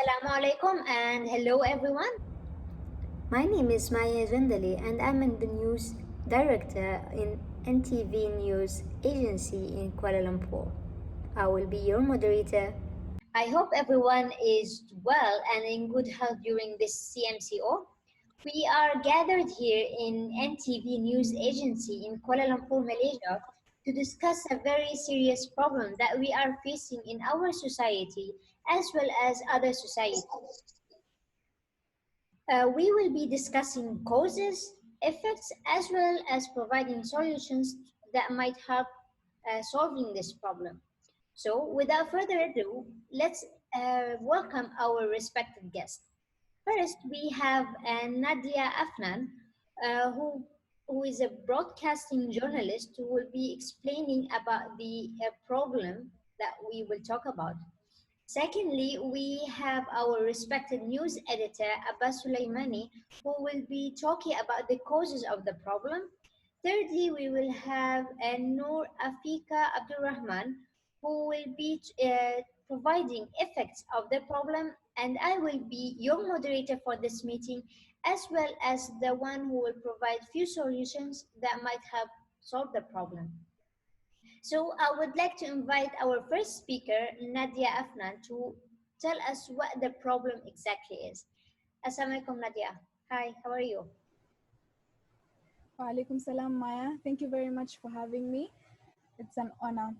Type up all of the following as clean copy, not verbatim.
Assalamu alaikum and hello everyone. My name is Maya Jandali and I'm the news director in NTV News Agency in Kuala Lumpur. I will be your moderator. I hope everyone is well and in good health during this CMCO. We are gathered here in NTV News Agency in Kuala Lumpur, Malaysia to discuss a very serious problem that we are facing in our society as well as other societies. We will be discussing causes, effects, as well as providing solutions that might help solving this problem. So, without further ado, let's welcome our respected guest. First, we have Nadia Afnaan, who is a broadcasting journalist who will be explaining about the problem that we will talk about. Secondly, we have our respected news editor, Abbas Souleyman, who will be talking about the causes of the problem. Thirdly, we will have Noor Afika Abdul Rahman, who will be providing effects of the problem, and I will be your moderator for this meeting, as well as the one who will provide few solutions that might help solve the problem. So I would like to invite our first speaker, Nadia Afnaan, to tell us what the problem exactly is. Assalamualaikum, Nadia. Hi, how are you? Walaikum salam, Maya. Thank you very much for having me. It's an honor.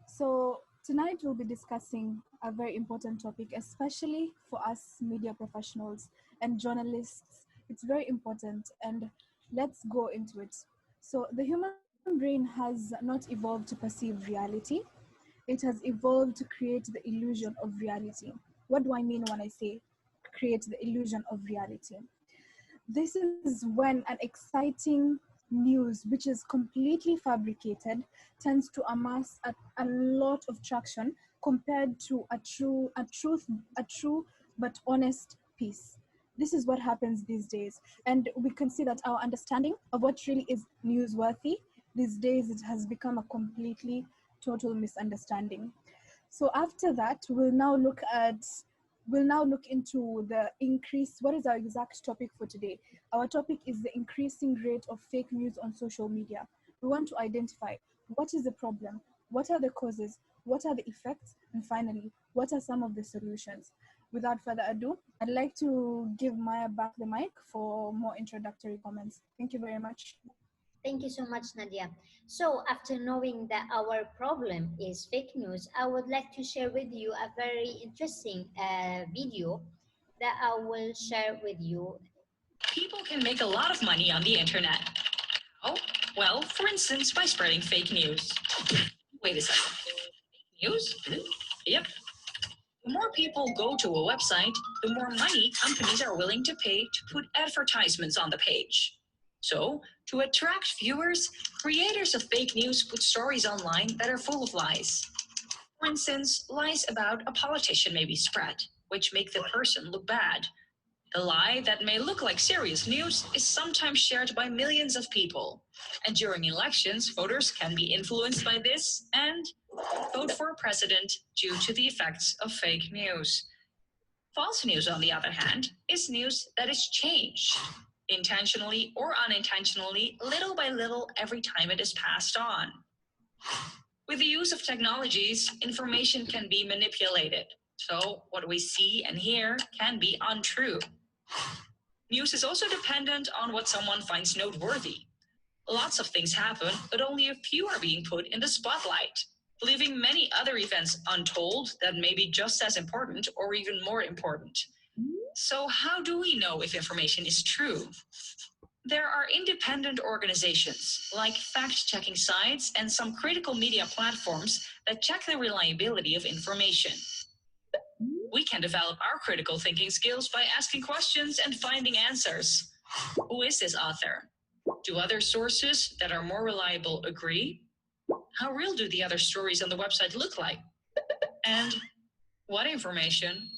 So tonight we'll be discussing a very important topic, especially for us media professionals and journalists. It's very important, and let's go into it. So the human brain has not evolved to perceive reality. It has evolved to create the illusion of reality. What do I mean when I say create the illusion of reality? This is when an exciting news, which is completely fabricated, tends to amass a lot of traction compared to a true but honest piece. This is what happens these days, and we can see that our understanding of what really is newsworthy these days, it has become a completely total misunderstanding. So after that, we'll now look into the increase. What is our exact topic for today? Our topic is the increasing rate of fake news on social media. We want to identify what is the problem, what are the causes, what are the effects, and finally, what are some of the solutions. Without further ado, I'd like to give Maya back the mic for more introductory comments. Thank you very much. Thank you so much, Nadia. So, after knowing that our problem is fake news, I would like to share with you a very interesting video that I will share with you. People can make a lot of money on the internet. How? Well, for instance, by spreading fake news. Wait a second. Fake news? Yep. The more people go to a website, the more money companies are willing to pay to put advertisements on the page. So, to attract viewers, creators of fake news put stories online that are full of lies. For instance, lies about a politician may be spread, which make the person look bad. The lie that may look like serious news is sometimes shared by millions of people. And during elections, voters can be influenced by this and vote for a president due to the effects of fake news. False news, on the other hand, is news that is changed, intentionally or unintentionally, little by little, every time it is passed on. With the use of technologies, information can be manipulated. So what we see and hear can be untrue. News is also dependent on what someone finds noteworthy. Lots of things happen, but only a few are being put in the spotlight, leaving many other events untold that may be just as important or even more important. So how do we know if information is true? There are independent organizations, like fact-checking sites and some critical media platforms that check the reliability of information. We can develop our critical thinking skills by asking questions and finding answers. Who is this author? Do other sources that are more reliable agree? How real do the other stories on the website look like? And what information?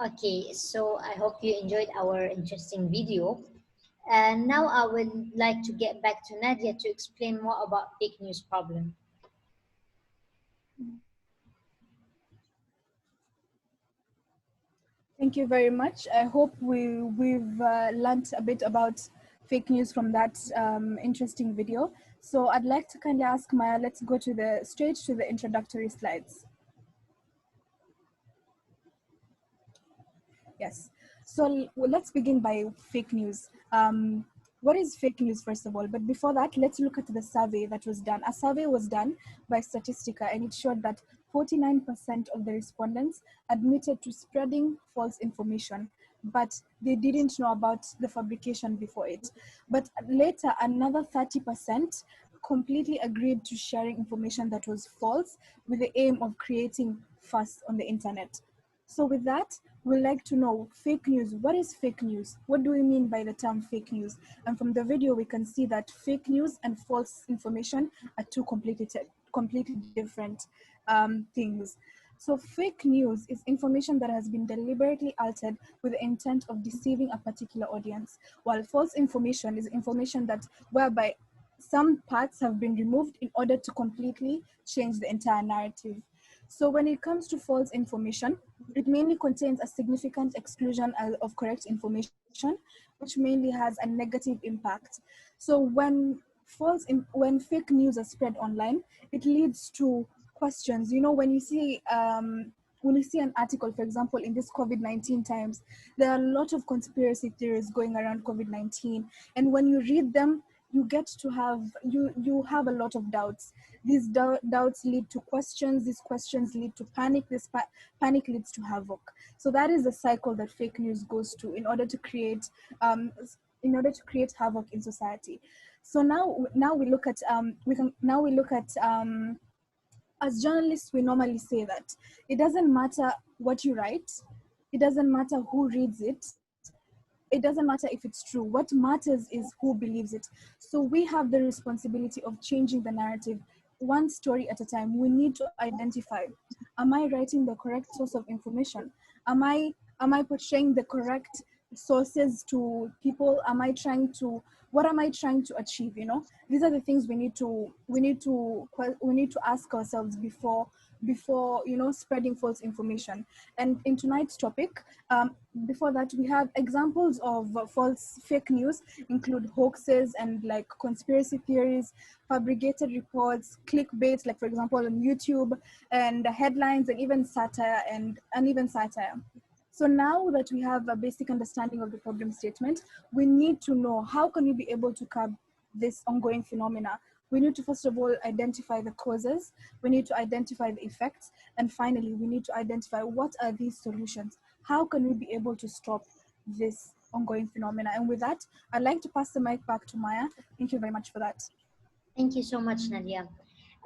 Okay, so I hope you enjoyed our interesting video. And now I would like to get back to Nadia to explain more about fake news problem. Thank you very much. I hope we've learnt a bit about fake news from that interesting video. So I'd like to kindly ask Maya, let's go straight to the introductory slides. Yes. So let's begin by fake news. What is fake news, first of all? But before that, let's look at the survey that was done. A survey was done by Statistica, and it showed that 49% of the respondents admitted to spreading false information, but they didn't know about the fabrication before it. But later, another 30% completely agreed to sharing information that was false with the aim of creating fuss on the internet. So with that, we'd like to know fake news. What is fake news? What do we mean by the term fake news? And from the video, we can see that fake news and false information are two completely different things. So fake news is information that has been deliberately altered with the intent of deceiving a particular audience, while false information is information that whereby some parts have been removed in order to completely change the entire narrative. So when it comes to false information, it mainly contains a significant exclusion of correct information, which mainly has a negative impact. So when fake news are spread online, it leads to questions. You know, when you see an article, for example, in this COVID-19 times, there are a lot of conspiracy theories going around COVID-19, and when you read them, you get to have you have a lot of doubts. These doubts lead to questions. These questions lead to panic. This panic leads to havoc. So that is the cycle that fake news goes to in order to create havoc in society. So now we look at as journalists, we normally say that it doesn't matter what you write, it doesn't matter who reads it, it doesn't matter if it's true. What matters is who believes it. So we have the responsibility of changing the narrative one story at a time. We need to identify, am I writing the correct source of information? Am I portraying the correct sources to people? What am I trying to achieve? You know, these are the things we need to ask ourselves before spreading false information. And in tonight's topic, before that, we have examples of false fake news include hoaxes and like conspiracy theories, fabricated reports, clickbait, like for example on YouTube, and headlines, and even satire and uneven satire. So now that we have a basic understanding of the problem statement, we need to know how can we be able to curb this ongoing phenomena. We need to first of all identify the causes, we need to identify the effects, and finally we need to identify what are these solutions. How can we be able to stop this ongoing phenomena? And with that, I'd like to pass the mic back to Maya. Thank you very much for that. Thank you so much, Nadia.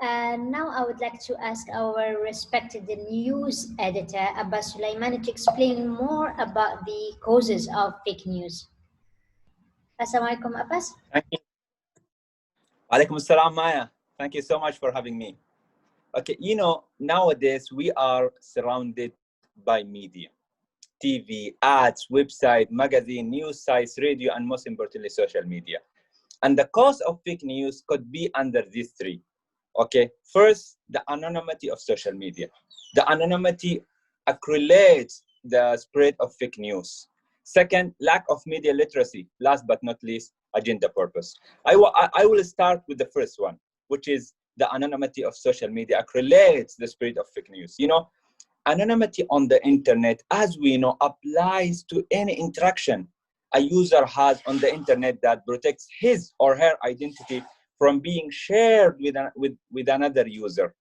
And now I would like to ask our respected news editor, Abbas Souleyman, to explain more about the causes of fake news. Assalamualaikum, Abbas. Thank you. Alaikum assalam, Maya. Thank you so much for having me. Okay, nowadays we are surrounded by media, TV, ads, website, magazine, news sites, radio, and most importantly, social media. And the cause of fake news could be under these three. Okay, first, the anonymity of social media. The anonymity accumulates the spread of fake news. Second, lack of media literacy. Last but not least, agenda purpose. I will start with the first one, which is the anonymity of social media accumulates the spread of fake news. Anonymity on the internet, as we know, applies to any interaction a user has on the internet that protects his or her identity from being shared with another user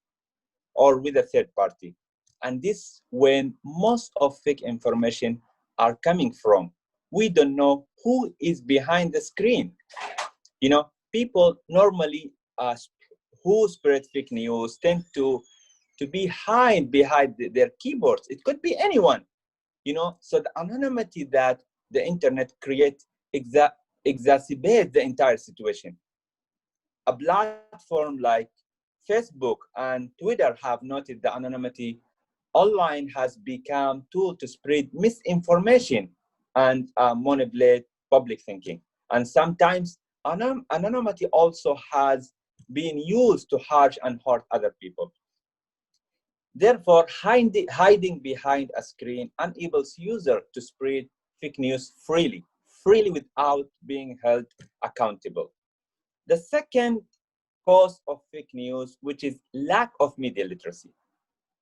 or with a third party. And this when most of fake information are coming from. We don't know who is behind the screen. People normally who spread fake news tend to be behind their keyboards. It could be anyone, so the anonymity that the internet creates exacerbates the entire situation. A platform like Facebook and Twitter have noted the anonymity online has become a tool to spread misinformation and manipulate public thinking. And sometimes anonymity also has been used to harsh and hurt other people. Therefore, hiding behind a screen enables user to spread fake news freely without being held accountable. The second cause of fake news, which is lack of media literacy.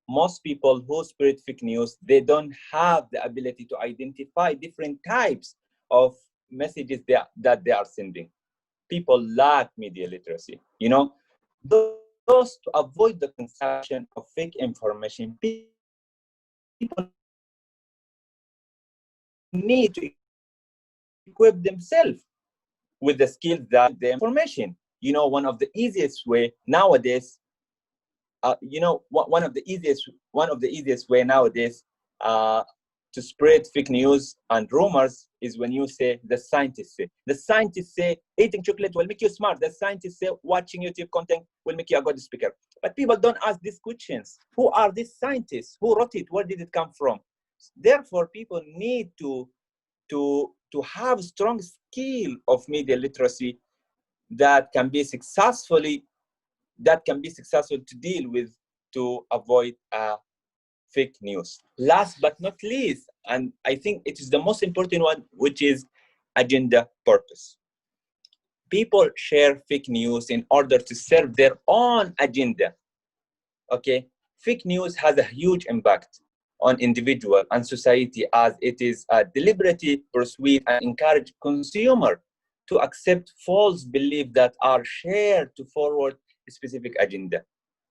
Most people who spread fake news, they don't have the ability to identify different types of messages that they are sending. People lack media literacy. Those to avoid the consumption of fake information, people need to equip themselves with the skills that identify the information. One of the easiest way nowadays, one of the easiest way nowadays to spread fake news and rumors is when you say the scientists say. The scientists say eating chocolate will make you smart. The scientists say watching YouTube content will make you a good speaker. But people don't ask these questions. Who are these scientists? Who wrote it? Where did it come from? Therefore, people need to have strong skill of media literacy that can be successfully to deal with, to avoid fake news. Last but not least, and I think it is the most important one, which is agenda purpose. People share fake news in order to serve their own agenda. Okay, fake news has a huge impact on individual and society, as it is deliberately persuade and encourage consumer to accept false beliefs that are shared to forward a specific agenda.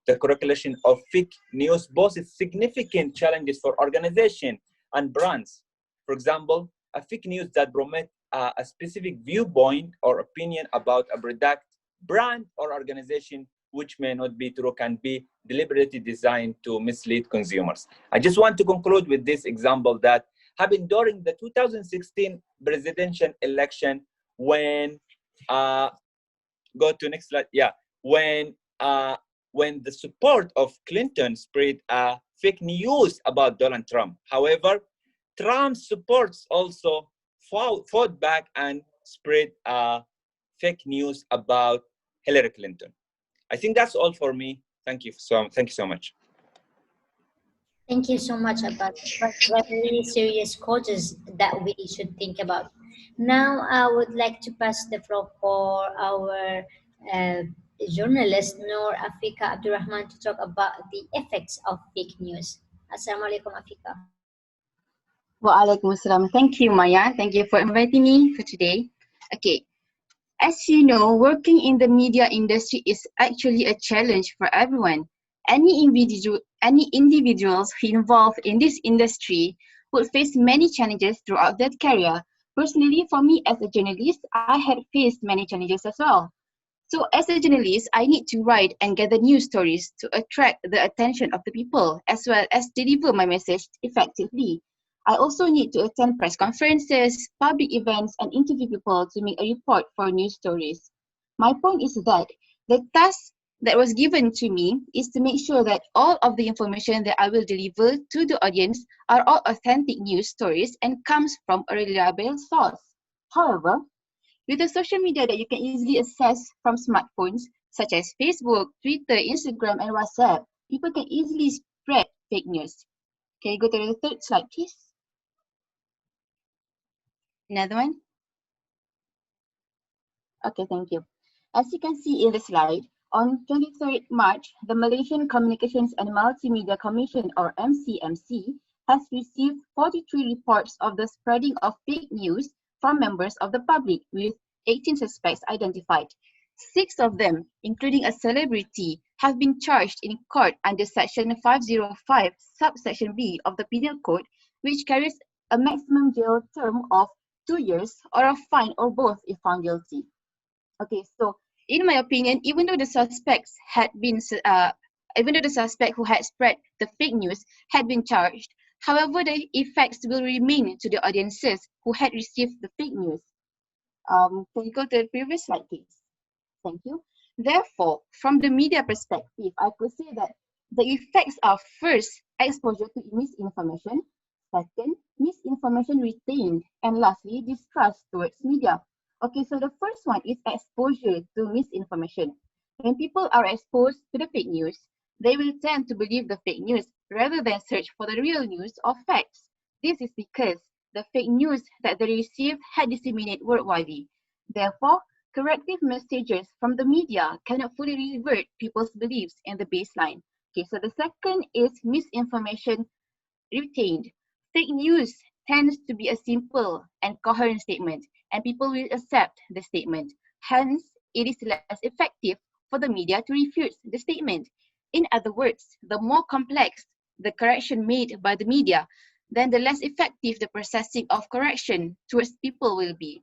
The correlation of fake news poses significant challenges for organizations and brands. For example, a fake news that promotes a specific viewpoint or opinion about a product, brand, or organization which may not be true can be deliberately designed to mislead consumers. I just want to conclude with this example that happened during the 2016 presidential election when, go to next slide, yeah, when the support of Clinton spread fake news about Donald Trump. However, Trump's supporters also fought back and spread fake news about Hillary Clinton. I think that's all for me. Thank you so much. Thank you so much, Abbas. But very serious causes that we should think about. Now, I would like to pass the floor for our uh, journalist, Noor Afika Abdurrahman, to talk about the effects of fake news. Assalamualaikum, Afika. Waalaikum Assalam. Thank you, Maya. Thank you for inviting me for today. Okay, as you know, working in the media industry is actually a challenge for everyone. Any individuals who involved in this industry would face many challenges throughout their career. Personally, for me as a journalist, I had faced many challenges as well. So as a journalist, I need to write and gather news stories to attract the attention of the people, as well as deliver my message effectively. I also need to attend press conferences, public events, and interview people to make a report for news stories. My point is that the task that was given to me is to make sure that all of the information that I will deliver to the audience are all authentic news stories and comes from a reliable source. However, with the social media that you can easily access from smartphones, such as Facebook, Twitter, Instagram, and WhatsApp, people can easily spread fake news. Can you go to the third slide, please? Another one? Okay, thank you. As you can see in the slide, on 23rd March, the Malaysian Communications and Multimedia Commission, or MCMC, has received 43 reports of the spreading of fake news from members of the public, with 18 suspects identified. 6 of them, including a celebrity, have been charged in court under Section 505, Subsection B of the Penal Code, which carries a maximum jail term of 2 years or a fine or both if found guilty. Okay, so in my opinion, even though the suspect who had spread the fake news had been charged, however, the effects will remain to the audiences who had received the fake news. Can you go to the previous slide, please? Thank you. Therefore, from the media perspective, I could say that the effects are first, exposure to misinformation, second, misinformation retained, and lastly, distrust towards media. Okay, so the first one is exposure to misinformation. When people are exposed to the fake news, they will tend to believe the fake news rather than search for the real news or facts. This is because the fake news that they received had disseminated worldwide. Therefore, corrective messages from the media cannot fully revert people's beliefs in the baseline. Okay, so the second is misinformation retained. Fake news tends to be a simple and coherent statement, and people will accept the statement. Hence, it is less effective for the media to refute the statement. In other words, the more complex the correction made by the media, then the less effective the processing of correction towards people will be.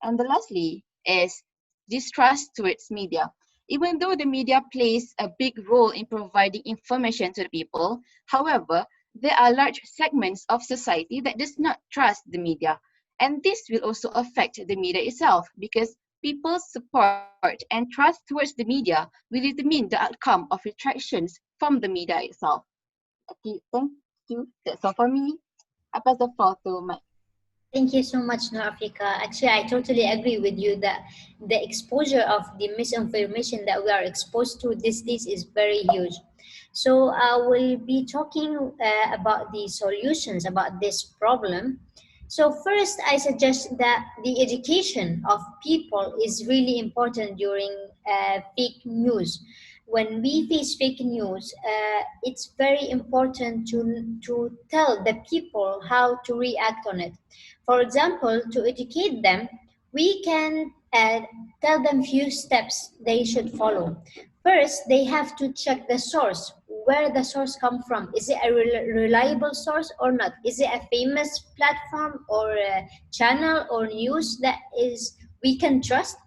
And the lastly is distrust towards media. Even though the media plays a big role in providing information to the people, however, there are large segments of society that does not trust the media. And this will also affect the media itself because people's support and trust towards the media will determine the outcome of retractions from the media itself. Okay, thank you. That's all for me. I pass the floor to my. Thank you so much, Africa. Actually, I totally agree with you that the exposure of the misinformation that we are exposed to these days is very huge. So I will be talking about the solutions about this problem. So first, I suggest that the education of people is really important during fake news. When we face fake news, it's very important to tell the people how to react on it. For example, to educate them, we can tell them few steps they should follow. First, they have to check the source, where the source come from. Is it a reliable source or not? Is it a famous platform or a channel or news that is we can trust?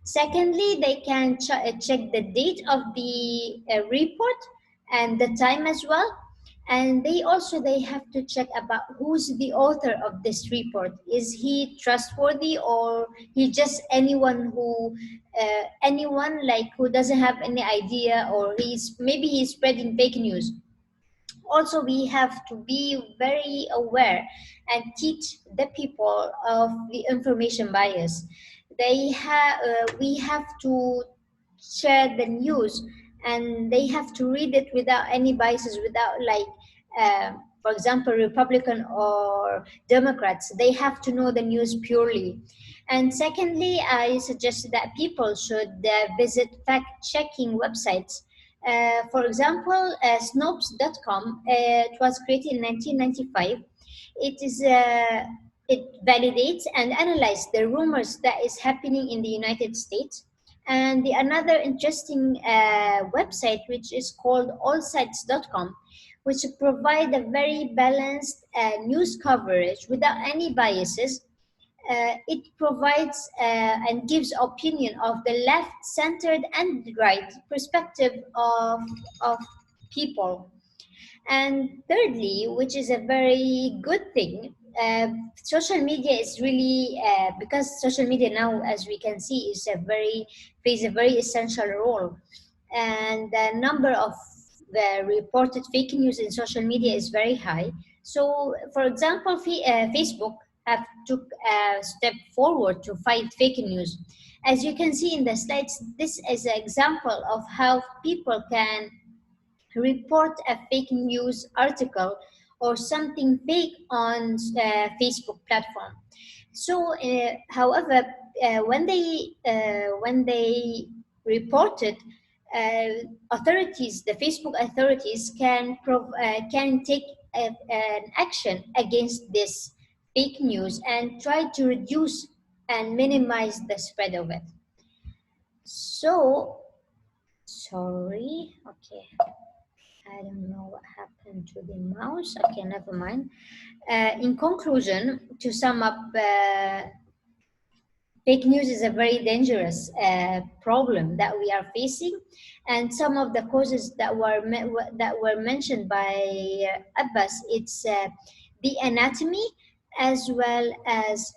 Secondly, they can check the date of the report and the time as well, and they have to check about who's the author of this report. Is he trustworthy, or he just anyone like who doesn't have any idea, or he's spreading fake news. Also, we have to be very aware and teach the people of the information bias. We have to share the news, and they have to read it without any biases, without for example, Republican or Democrats. They have to know the news purely. And secondly, I suggest that people should visit fact checking websites. For example, Snopes.com, it was created in 1995. It is it validates and analyzes the rumors that is happening in the United States. And the another interesting website, which is called allsites.com, which provide a very balanced news coverage without any biases. It provides and gives opinion of the left, centered, and right perspective of people. And thirdly, which is a very good thing, social media is really because social media now, as we can see, is a very plays a very essential role, and the number of the reported fake news in social media is very high. So, for example, Facebook have took a step forward to fight fake news. As you can see in the slides, this is an example of how people can report a fake news article or something fake on Facebook platform. So, however, when they report it, the Facebook authorities can take an action against this fake news and try to reduce and minimize the spread of it. So, sorry, okay. I don't know what happened to the mouse. Okay, never mind. In conclusion, to sum up, fake news is a very dangerous problem that we are facing, and some of the causes that were mentioned by Abbas, it's the anatomy, as well as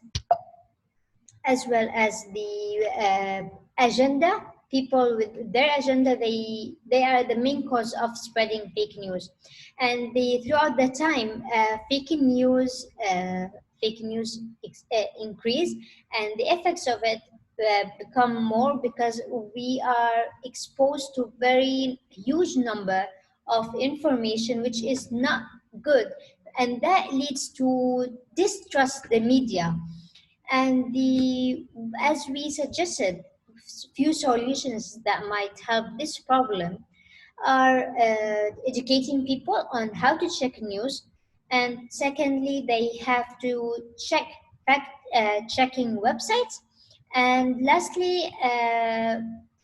the agenda. People with their agenda, they are the main cause of spreading fake news, and throughout the time, fake news increase, and the effects of it become more because we are exposed to very huge number of information which is not good, and that leads to distrust the media. And as we suggested, few solutions that might help this problem are educating people on how to check news, and secondly, they have to check fact checking websites, and lastly,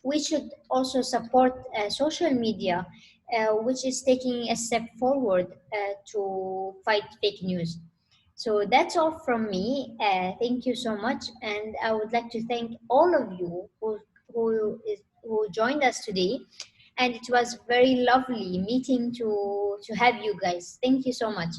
we should also support social media, which is taking a step forward to fight fake news. So that's all from me. Thank you so much, and I would like to thank all of you who joined us today. And it was very lovely meeting to have you guys. Thank you so much.